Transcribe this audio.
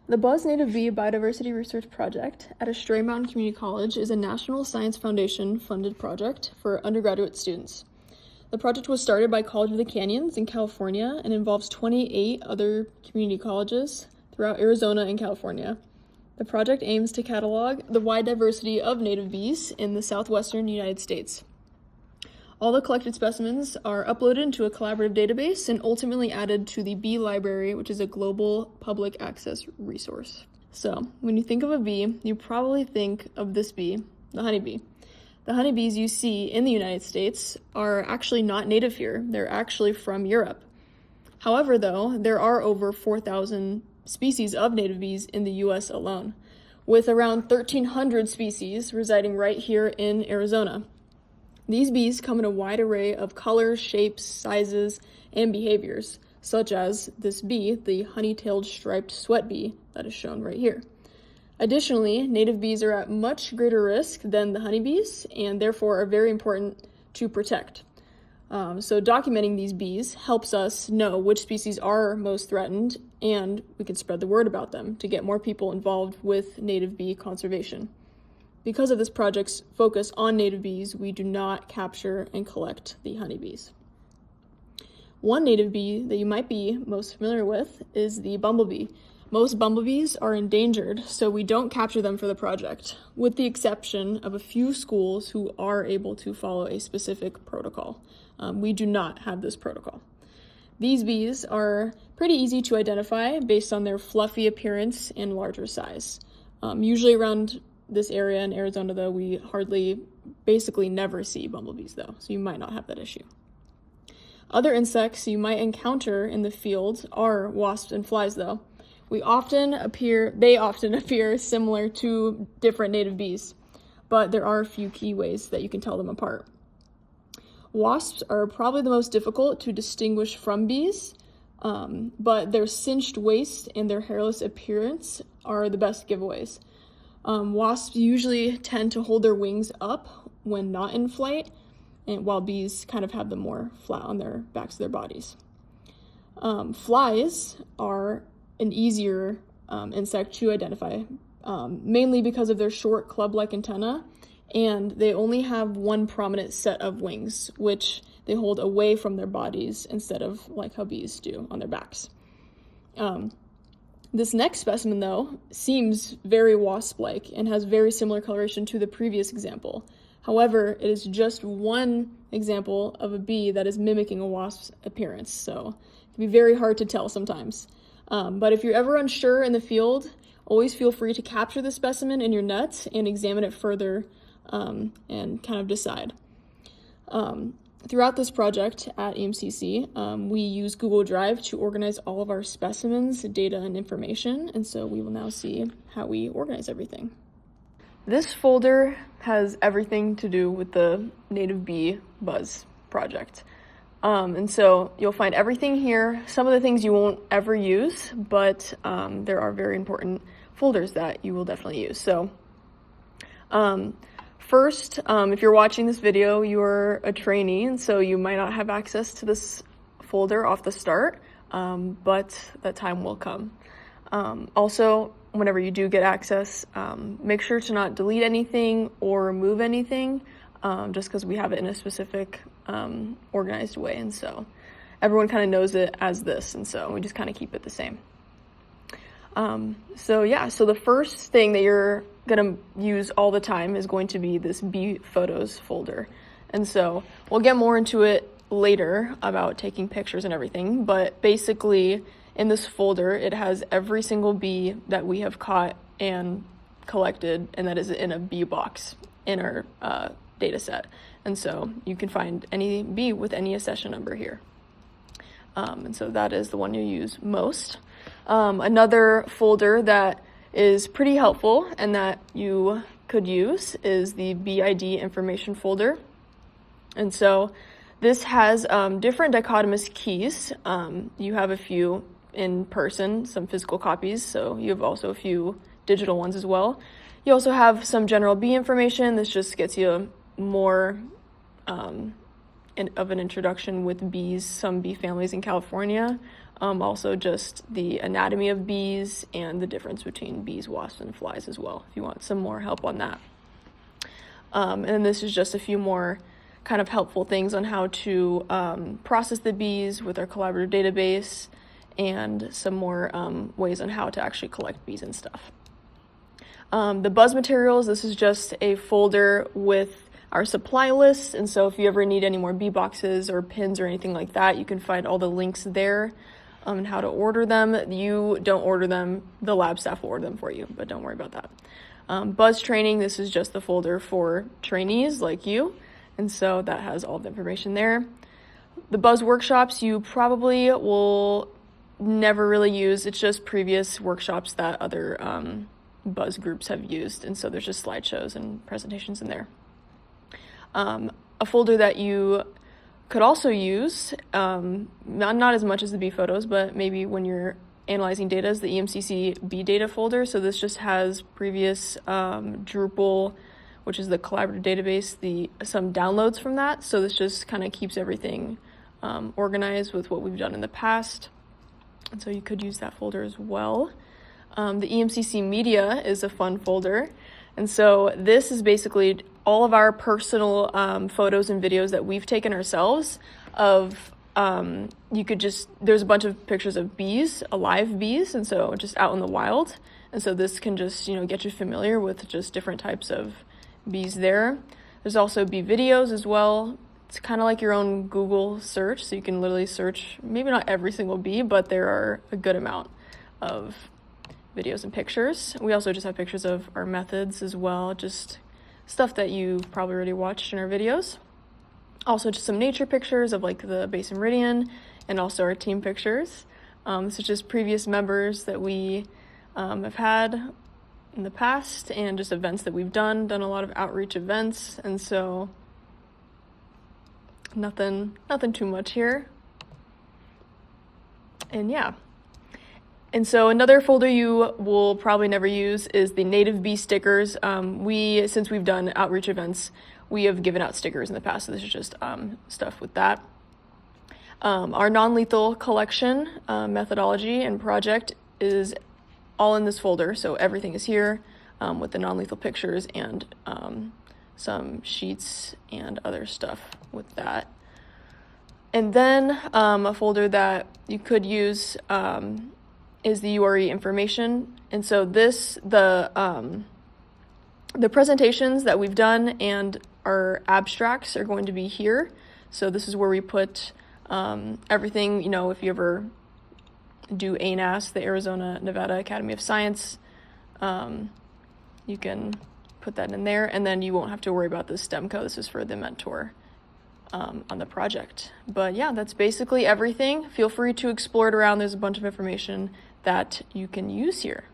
The Buzz Native Bee Biodiversity Research Project at Estrella Mountain Community College is a National Science Foundation funded project for undergraduate students. The project was started by College of the Canyons in California and involves 28 other community colleges throughout Arizona and California. The project aims to catalog the wide diversity of native bees in the southwestern United States. All the collected specimens are uploaded into a collaborative database and ultimately added to the Bee Library, which is a global public access resource. So, when you think of a bee, you probably think of this bee, the honeybee. The honeybees you see in the United States are actually not native here. They're actually from Europe. However, though, there are over 4,000 species of native bees in the US alone, with around 1,300 species residing right here in Arizona. These bees come in a wide array of colors, shapes, sizes, and behaviors, such as this bee, the honey-tailed striped sweat bee that is shown right here. Additionally, native bees are at much greater risk than the honeybees and therefore are very important to protect. So documenting these bees helps us know which species are most threatened, and we can spread the word about them to get more people involved with native bee conservation. Because of this project's focus on native bees, we do not capture and collect the honeybees. One native bee that you might be most familiar with is the bumblebee. Most bumblebees are endangered, so we don't capture them for the project, with the exception of a few schools who are able to follow a specific protocol. We do not have this protocol. These bees are pretty easy to identify based on their fluffy appearance and larger size. Usually around this area in Arizona, though, we basically never see bumblebees, though, so you might not have that issue. Other insects you might encounter in the field are wasps and flies, though. They often appear similar to different native bees, but there are a few key ways that you can tell them apart. Wasps are probably the most difficult to distinguish from bees, but their cinched waist and their hairless appearance are the best giveaways. Wasps usually tend to hold their wings up when not in flight, and while bees kind of have them more flat on their backs of their bodies. Flies are an easier insect to identify, mainly because of their short club-like antenna, and they only have one prominent set of wings, which they hold away from their bodies instead of like how bees do on their backs. This next specimen, though, seems very wasp-like and has very similar coloration to the previous example. However, it is just one example of a bee that is mimicking a wasp's appearance, so it can be very hard to tell sometimes. But if you're ever unsure in the field, always feel free to capture the specimen in your nets and examine it further and kind of decide. Throughout this project at EMCC, we use Google Drive to organize all of our specimens, data, and information, and so we will now see how we organize everything. This folder has everything to do with the Native Bee Buzz project. And so you'll find everything here. Some of the things you won't ever use, but there are very important folders that you will definitely use. So first, if you're watching this video, you're a trainee, and so you might not have access to this folder off the start, but that time will come. Also, whenever you do get access, make sure to not delete anything or remove anything, just because we have it in a specific organized way, and so everyone kind of knows it as this, and so we just kind of keep it the same. So the first thing that you're gonna use all the time is going to be this bee photos folder, and so we'll get more into it later about taking pictures and everything, but basically in this folder it has every single bee that we have caught and collected, and that is in a bee box in our data set. And so you can find any bee with any accession number here. And so that is the one you use most. Another folder that is pretty helpful and that you could use is the BID information folder. And so this has different dichotomous keys. You have a few in person, some physical copies, so you have also a few digital ones as well. You also have some general bee information. This just gets you more of an introduction with bees, some bee families in California, also just the anatomy of bees and the difference between bees, wasps, and flies as well, if you want some more help on that. And this is just a few more kind of helpful things on how to process the bees with our collaborative database, and some more ways on how to actually collect bees and stuff. The buzz materials, this is just a folder with our supply list, and so if you ever need any more bee boxes or pins or anything like that, you can find all the links there and how to order them. You don't order them, the lab staff will order them for you, but don't worry about that. Buzz training, this is just the folder for trainees like you, and so that has all the information there. The buzz workshops you probably will never really use. It's just previous workshops that other buzz groups have used, and so there's just slideshows and presentations in there. A folder that you could also use, not as much as the bee photos, but maybe when you're analyzing data, is the EMCC bee data folder. So this just has previous Drupal, which is the collaborative database, some downloads from that. So this just kind of keeps everything organized with what we've done in the past. And so you could use that folder as well. The EMCC media is a fun folder. And so this is basically all of our personal photos and videos that we've taken ourselves of, there's a bunch of pictures of bees, alive bees, and so just out in the wild. And so this can just, get you familiar with just different types of bees there. There's also bee videos as well. It's kind of like your own Google search, so you can literally search, maybe not every single bee, but there are a good amount of videos and pictures. We also just have pictures of our methods as well, just stuff that you've probably already watched in our videos. Also just some nature pictures of like the Basin Meridian, and also our team pictures. This is just previous members that we have had in the past, and just events that we've done a lot of outreach events, and so nothing too much here. And yeah. And so another folder you will probably never use is the native bee stickers. Since we've done outreach events, we have given out stickers in the past, so this is just stuff with that. Our non-lethal collection methodology and project is all in this folder, so everything is here with the non-lethal pictures and some sheets and other stuff with that. And then a folder that you could use is the URE information. And so the presentations that we've done and our abstracts are going to be here. So this is where we put everything, if you ever do ANAS, the Arizona Nevada Academy of Science, you can put that in there, and then you won't have to worry about the STEM code. This is for the mentor on the project. But yeah, that's basically everything. Feel free to explore it around. There's a bunch of information that you can use here.